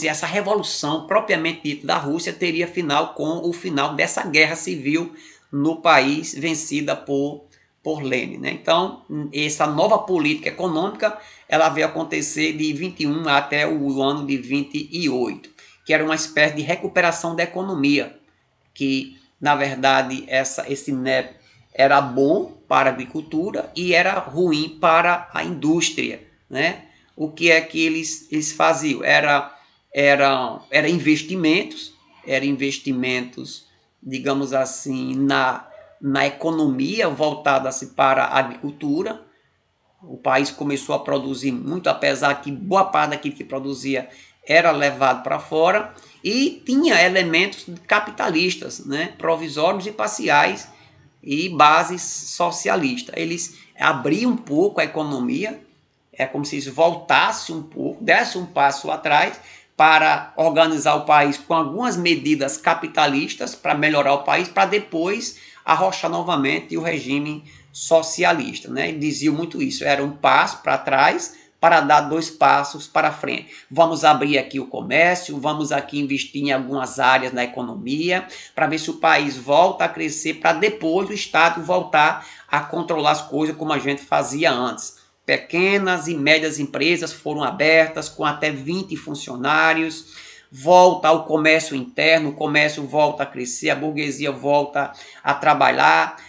essa revolução propriamente dita da Rússia teria final com o final dessa guerra civil no país vencida por Lenin, né? Então, essa nova política econômica ela veio acontecer de 21 até o ano de 28, que era uma espécie de recuperação da economia, que, na verdade, esse NEP era bom para a agricultura e era ruim para a indústria, né? O que é que eles faziam? Era investimentos, digamos assim, na economia voltada-se para a agricultura. O país começou a produzir muito, apesar que boa parte daquilo que produzia era levado para fora, e tinha elementos capitalistas, né, provisórios e parciais, e bases socialistas. Eles abriam um pouco a economia, é como se eles voltassem um pouco, dessem um passo atrás, para organizar o país com algumas medidas capitalistas para melhorar o país, para depois arrochar novamente o regime socialista, né? Eles diziam muito isso, era um passo para trás para dar 2 passos para frente. Vamos abrir aqui o comércio, vamos aqui investir em algumas áreas da economia, para ver se o país volta a crescer, para depois o Estado voltar a controlar as coisas como a gente fazia antes. Pequenas e médias empresas foram abertas com até 20 funcionários, volta ao comércio interno, o comércio volta a crescer, a burguesia volta a trabalhar,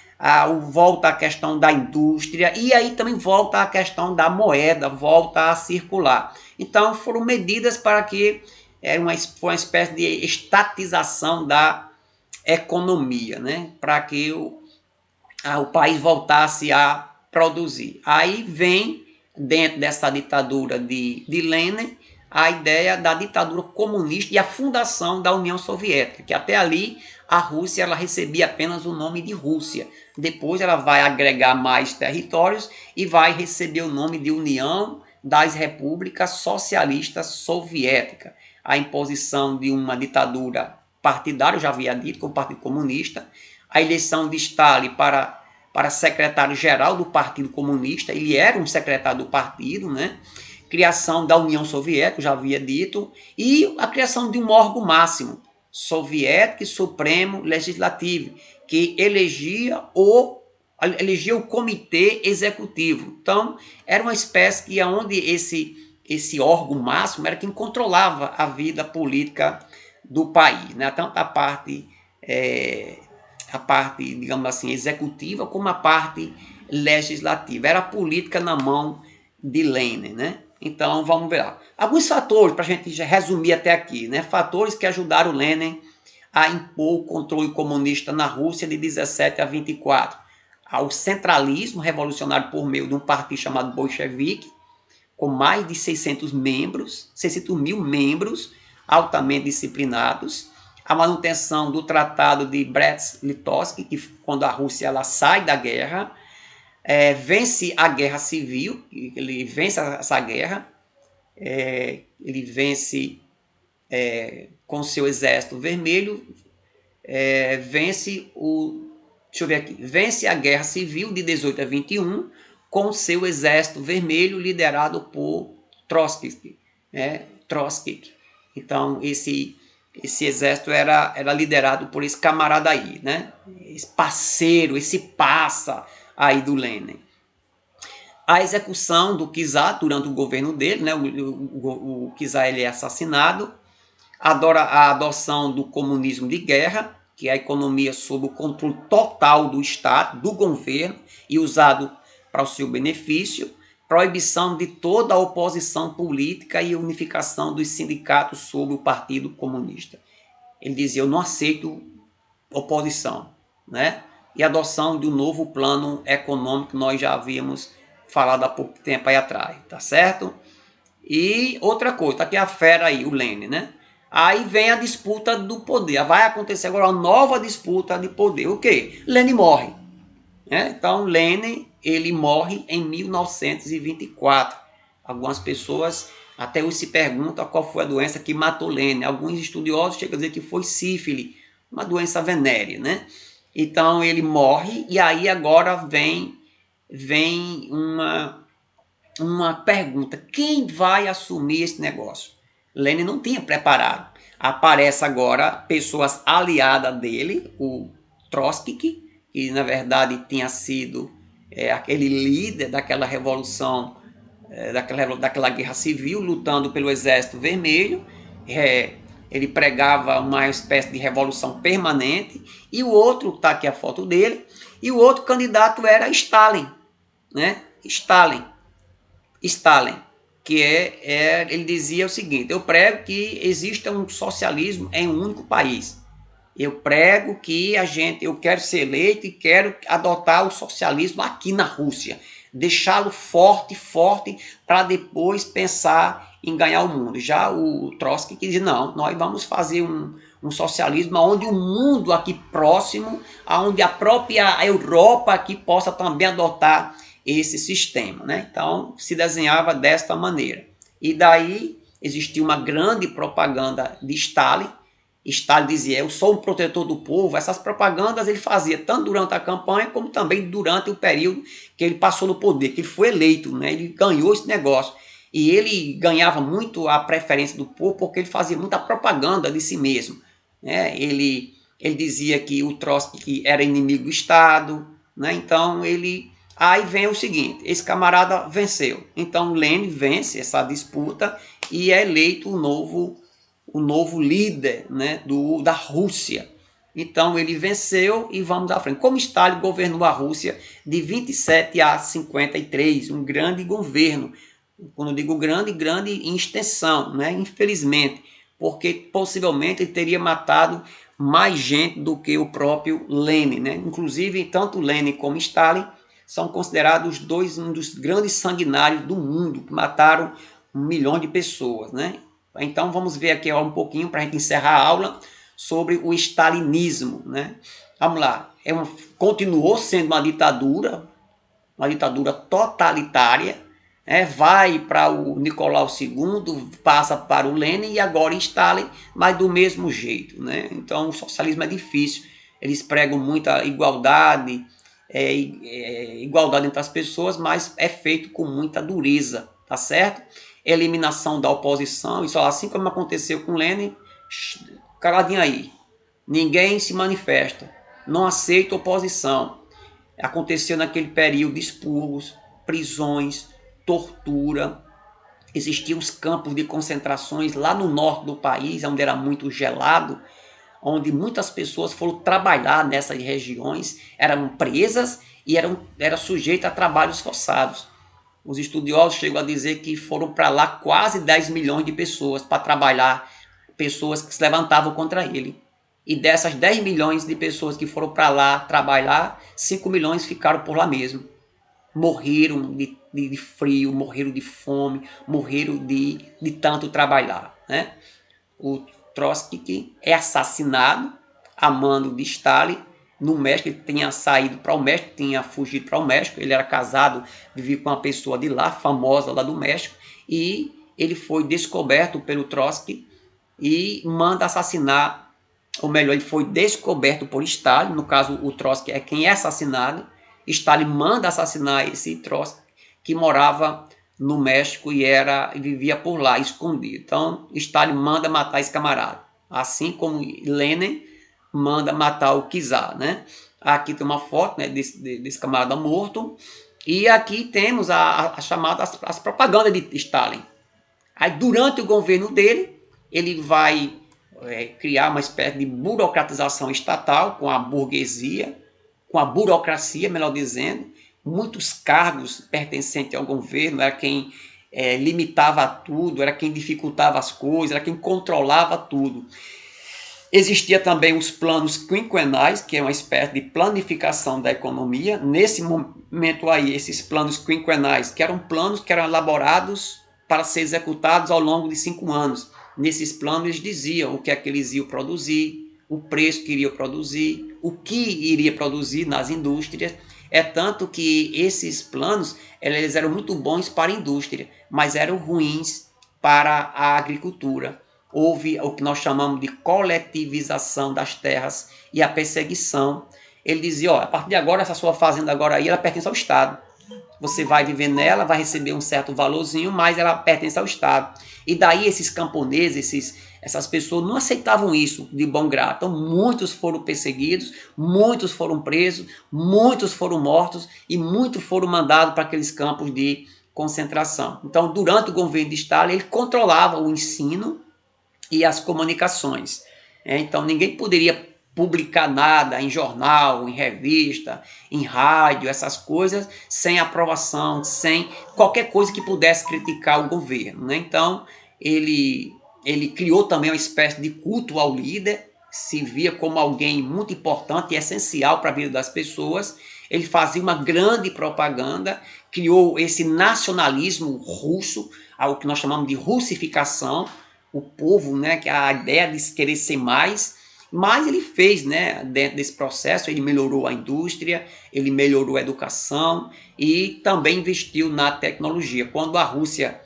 volta a questão da indústria, e aí também volta a questão da moeda, volta a circular. Então foram medidas para que foi uma espécie de estatização da economia, né? Para que o país voltasse a produzir. Aí vem, dentro dessa ditadura de Lenin, a ideia da ditadura comunista e a fundação da União Soviética, que até ali a Rússia ela recebia apenas o nome de Rússia. Depois ela vai agregar mais territórios e vai receber o nome de União das Repúblicas Socialistas Soviéticas. A imposição de uma ditadura partidária, eu já havia dito, com o Partido Comunista, a eleição de Stalin para secretário-geral do Partido Comunista, ele era um secretário do partido, né? Criação da União Soviética, já havia dito, e a criação de um órgão máximo, soviético e supremo legislativo, que elegia o comitê executivo. Então, era uma espécie que onde esse órgão máximo era quem controlava a vida política do país, né? Tanto a parte, digamos assim, executiva, como a parte legislativa. Era a política na mão de Lenin, né? Então, vamos ver lá. Alguns fatores, para a gente resumir até aqui, né? Fatores que ajudaram Lenin a impor o controle comunista na Rússia de 17 a 24. Ao centralismo revolucionário por meio de um partido chamado bolchevique, com mais de 600 mil membros altamente disciplinados. A manutenção do Tratado de Brest-Litovsk, que quando a Rússia ela sai da guerra, vence a guerra civil, ele vence essa guerra, ele vence com seu exército vermelho, vence a guerra civil de 18 a 21 com seu exército vermelho liderado por Trotsky. Então esse exército era liderado por esse camarada aí, né? Esse parceiro, esse parça aí do Lenin. A execução do Czar durante o governo dele, né? O Czar ele é assassinado. A adoção do comunismo de guerra, que é a economia sob o controle total do Estado, do governo, e usado para o seu benefício. Proibição de toda a oposição política e unificação dos sindicatos sob o Partido Comunista. Ele dizia, eu não aceito oposição, né? E adoção de um novo plano econômico que nós já havíamos falado há pouco tempo aí atrás, tá certo? E outra coisa, tá aqui a fera aí, o Lenin, né? Aí vem a disputa do poder, vai acontecer agora uma nova disputa de poder, o quê? Lenin morre, né? Então Lenin, ele morre em 1924. Algumas pessoas até hoje se perguntam qual foi a doença que matou Lenin. Alguns estudiosos chegam a dizer que foi sífilis, uma doença venérea, né? Então ele morre e aí agora vem uma pergunta, quem vai assumir esse negócio? Lenin não tinha preparado. Aparece agora pessoas aliadas dele, o Trotsky, que na verdade tinha sido aquele líder daquela revolução, daquela guerra civil, lutando pelo Exército Vermelho. Ele pregava uma espécie de revolução permanente. E o outro, está aqui a foto dele, e o outro candidato era Stalin, né? Stalin, que ele dizia o seguinte, eu prego que exista um socialismo em um único país. Eu prego que eu quero ser eleito e quero adotar o socialismo aqui na Rússia. Deixá-lo forte para depois pensar em ganhar o mundo. Já o Trotsky que diz, não, nós vamos fazer um socialismo onde o mundo aqui próximo, onde a própria Europa aqui possa também adotar esse sistema, né? Então se desenhava desta maneira. E daí existia uma grande propaganda de Stalin. Stalin dizia, eu sou um protetor do povo. Essas propagandas ele fazia tanto durante a campanha como também durante o período que ele passou no poder, que ele foi eleito, né? Ele ganhou esse negócio. E ele ganhava muito a preferência do povo porque ele fazia muita propaganda de si mesmo, né? Ele dizia que o Trotsky era inimigo do Estado, né? Então aí vem o seguinte, esse camarada venceu. Então Lenin vence essa disputa e é eleito o novo líder, né, da Rússia. Então ele venceu e vamos à frente. Como Stalin governou a Rússia de 27 a 53, um grande governo. Quando eu digo grande, grande em extensão, né? Infelizmente, porque possivelmente ele teria matado mais gente do que o próprio Lenin, né? Inclusive, tanto Lenin como Stalin são considerados um dos grandes sanguinários do mundo, que mataram 1 milhão de pessoas, né? Então vamos ver aqui um pouquinho para a gente encerrar a aula sobre o stalinismo, né? Vamos lá, continuou sendo uma ditadura totalitária, né? Vai para o Nicolau II, passa para o Lenin e agora Stalin, mas do mesmo jeito, né? Então o socialismo é difícil, eles pregam muita igualdade, igualdade entre as pessoas, mas é feito com muita dureza, tá certo? Eliminação da oposição, isso assim como aconteceu com Lenin, caladinho aí, ninguém se manifesta, não aceita oposição. Aconteceu naquele período expurgos, prisões, tortura, existiam os campos de concentrações lá no norte do país, onde era muito gelado, onde muitas pessoas foram trabalhar nessas regiões, eram presas e eram sujeitas a trabalhos forçados. Os estudiosos chegam a dizer que foram para lá quase 10 milhões de pessoas para trabalhar, pessoas que se levantavam contra ele. E dessas 10 milhões de pessoas que foram para lá trabalhar, 5 milhões ficaram por lá mesmo. Morreram de frio, morreram de fome, morreram de tanto trabalhar, né? O Trotsky é assassinado a mando de Stalin no México. Ele tinha saído para o México, tinha fugido para o México, ele era casado, vivia com uma pessoa de lá, famosa lá do México, e ele foi descoberto pelo Trotsky e manda assassinar, ou melhor, ele foi descoberto por Stalin, no caso o Trotsky é quem é assassinado, Stalin manda assassinar esse Trotsky, que morava no México e vivia por lá, escondido. Então, Stalin manda matar esse camarada. Assim como Lenin manda matar o czar, né? Aqui tem uma foto, né, desse camarada morto. E aqui temos a chamada, as propagandas de Stalin. Aí, durante o governo dele, ele vai criar uma espécie de burocratização estatal com a burguesia, com a burocracia, melhor dizendo, muitos cargos pertencentes ao governo, era quem limitava tudo, era quem dificultava as coisas, era quem controlava tudo. Existia também os planos quinquenais, que é uma espécie de planificação da economia. Nesse momento aí, esses planos quinquenais, que eram planos que eram elaborados para ser executados ao longo de 5 anos. Nesses planos eles diziam o que é que eles iam produzir, o preço que iriam produzir, o que iria produzir nas indústrias. É tanto que esses planos eles eram muito bons para a indústria, mas eram ruins para a agricultura. Houve o que nós chamamos de coletivização das terras e a perseguição. Ele dizia, a partir de agora, essa sua fazenda agora aí, ela pertence ao Estado. Você vai viver nela, vai receber um certo valorzinho, mas ela pertence ao Estado. E daí esses camponeses, essas pessoas não aceitavam isso de bom grado. Então muitos foram perseguidos, muitos foram presos, muitos foram mortos e muitos foram mandados para aqueles campos de concentração. Então, durante o governo de Stalin, ele controlava o ensino e as comunicações. Então ninguém poderia publicar nada em jornal, em revista, em rádio, essas coisas, sem aprovação, sem qualquer coisa que pudesse criticar o governo, né? Então ele criou também uma espécie de culto ao líder, se via como alguém muito importante e essencial para a vida das pessoas. Ele fazia uma grande propaganda, criou esse nacionalismo russo, algo que nós chamamos de russificação, o povo, né, que a ideia de querer ser mais, mas ele fez, né, dentro desse processo, ele melhorou a indústria, ele melhorou a educação e também investiu na tecnologia. Quando a Rússia,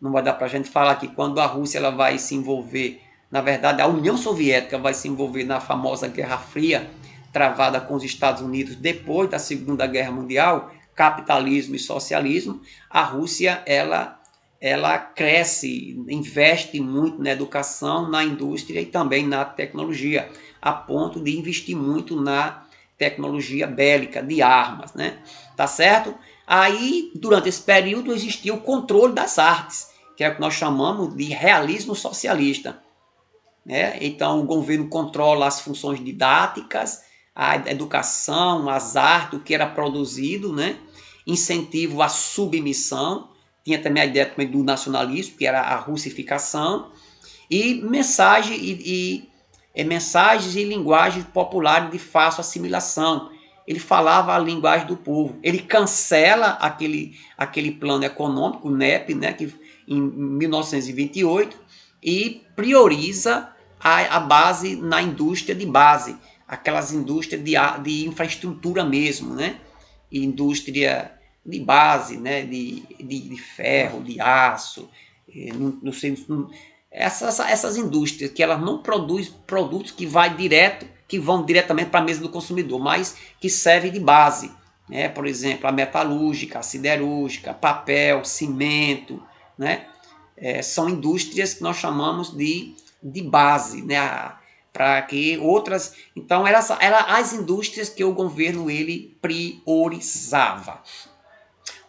não vai dar para a gente falar aqui, quando a Rússia ela vai se envolver, na verdade a União Soviética vai se envolver na famosa Guerra Fria, travada com os Estados Unidos depois da Segunda Guerra Mundial, capitalismo e socialismo, a Rússia ela cresce, investe muito na educação, na indústria e também na tecnologia, a ponto de investir muito na tecnologia bélica, de armas, né? Tá certo? Aí, durante esse período, existia o controle das artes, que é o que nós chamamos de realismo socialista. né? Então, o governo controla as funções didáticas, a educação, as artes, o que era produzido, né? Incentivo à submissão, tinha também a ideia também do nacionalismo, que era a russificação, e mensagens e linguagem popular de fácil assimilação. Ele falava a linguagem do povo. Ele cancela aquele plano econômico, o NEP, né, que, em 1928, e prioriza a base na indústria de base, aquelas indústrias de infraestrutura mesmo, né? Indústria de base, né? De ferro, de aço, não sei, essas indústrias que elas não produzem produtos que vão diretamente para a mesa do consumidor, mas que servem de base, né? Por exemplo, a metalúrgica, a siderúrgica, papel, cimento, né? São indústrias que nós chamamos de base, né? Para que outras, então eram as indústrias que o governo ele priorizava.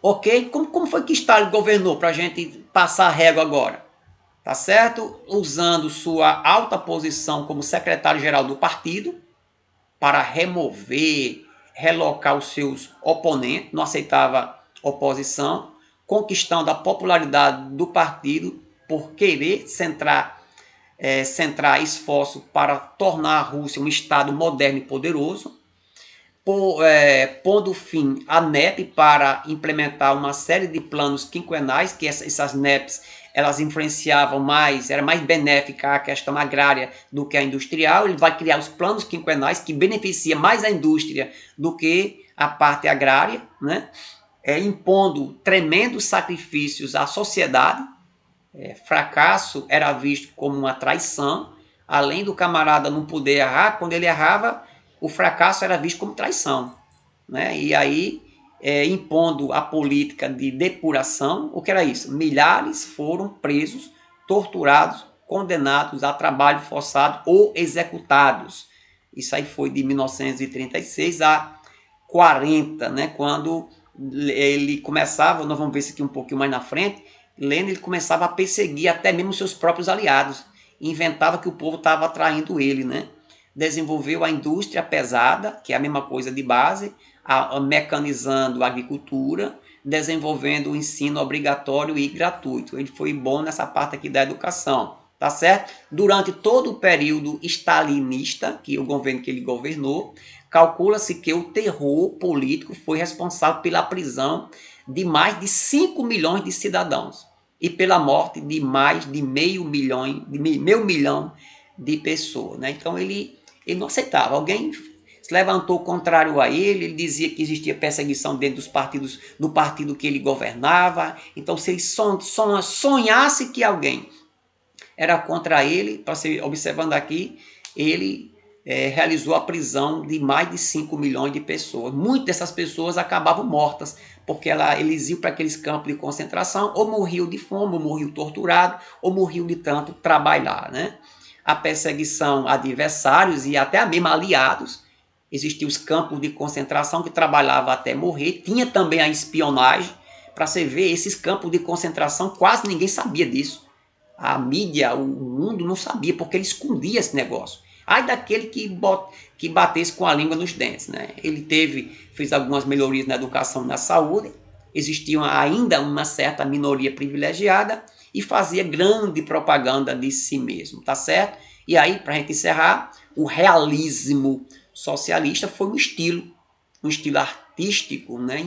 Ok? Como foi que Stalin governou para a gente passar a régua agora? Tá certo? Usando sua alta posição como secretário-geral do partido para remover, relocar os seus oponentes, não aceitava oposição, conquistando a popularidade do partido por querer centrar esforço para tornar a Rússia um Estado moderno e poderoso, pondo fim à NEP para implementar uma série de planos quinquenais, que essas NEPs elas influenciavam mais, era mais benéfica a questão agrária do que a industrial. Ele vai criar os planos quinquenais que beneficia mais a indústria do que a parte agrária, né? Impondo tremendos sacrifícios à sociedade. Fracasso era visto como uma traição, além do camarada não poder errar, quando ele errava, o fracasso era visto como traição, né? E aí, impondo a política de depuração, o que era isso? Milhares foram presos, torturados, condenados a trabalho forçado ou executados. Isso aí foi de 1936 a 40, né? Quando ele começava, nós vamos ver isso aqui um pouquinho mais na frente, Lenin ele começava a perseguir até mesmo seus próprios aliados, inventava que o povo estava traindo ele, né? Desenvolveu a indústria pesada, que é a mesma coisa de base, mecanizando a agricultura, desenvolvendo o ensino obrigatório e gratuito. Ele foi bom nessa parte aqui da educação, tá certo? Durante todo o período stalinista, que o governo que ele governou, calcula-se que o terror político foi responsável pela prisão de mais de 5 milhões de cidadãos e pela morte de mais de meio milhão de pessoas, né? Então ele não aceitava. Alguém se levantou contrário a ele dizia que existia perseguição dentro dos partidos, do partido que ele governava. Então, se ele sonhasse que alguém era contra ele, para ser observando aqui, ele realizou a prisão de mais de 5 milhões de pessoas. Muitas dessas pessoas acabavam mortas, porque eles iam para aqueles campos de concentração, ou morriam de fome, ou morriam torturados, ou morriam de tanto trabalhar, né? A perseguição a adversários e até mesmo aliados. Existiam os campos de concentração que trabalhavam até morrer. Tinha também a espionagem. Para você ver, esses campos de concentração, quase ninguém sabia disso. A mídia, o mundo não sabia, porque ele escondia esse negócio. Ai daquele que batesse com a língua nos dentes, né? Ele fez algumas melhorias na educação e na saúde. Existia ainda uma certa minoria privilegiada e fazia grande propaganda de si mesmo, tá certo? E aí, para a gente encerrar, o realismo socialista foi um estilo artístico, né?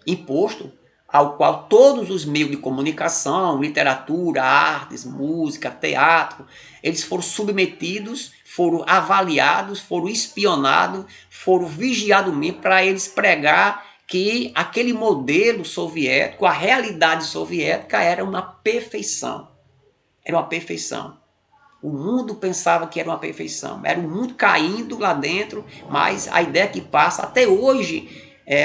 Imposto, ao qual todos os meios de comunicação, literatura, artes, música, teatro, eles foram submetidos, foram avaliados, foram espionados, foram vigiados mesmo para eles pregar que aquele modelo soviético, a realidade soviética era uma perfeição. Era uma perfeição. O mundo pensava que era uma perfeição. Era um mundo caindo lá dentro, mas a ideia que passa até hoje,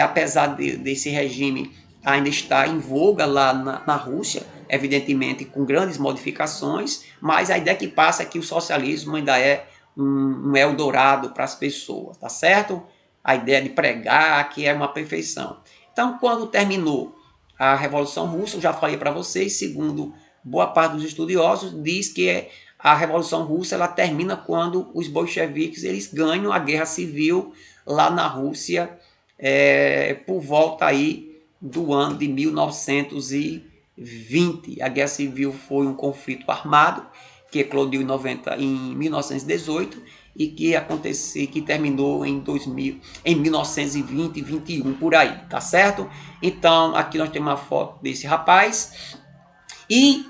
apesar desse regime ainda estar em voga lá na Rússia, evidentemente com grandes modificações, mas a ideia que passa é que o socialismo ainda é um Eldorado para as pessoas, tá certo? A ideia de pregar que é uma perfeição. Então, quando terminou a Revolução Russa, eu já falei para vocês, segundo boa parte dos estudiosos, diz que a Revolução Russa ela termina quando os bolcheviques eles ganham a guerra civil lá na Rússia, por volta aí do ano de 1920. A guerra civil foi um conflito armado que eclodiu em 1918 e que terminou em 1920 e 21 por aí, tá certo? Então aqui nós temos uma foto desse rapaz e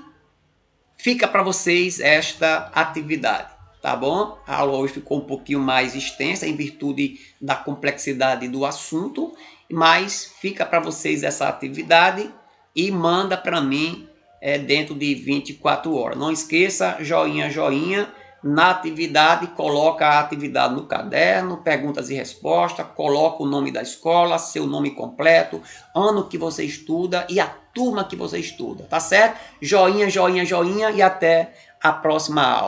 fica para vocês esta atividade, tá bom? A aula hoje ficou um pouquinho mais extensa em virtude da complexidade do assunto, mas fica para vocês essa atividade e manda para mim dentro de 24 horas. Não esqueça, joinha, joinha. Na atividade, coloca a atividade no caderno, perguntas e respostas, coloca o nome da escola, seu nome completo, ano que você estuda e a turma que você estuda, tá certo? Joinha, joinha, joinha e até a próxima aula.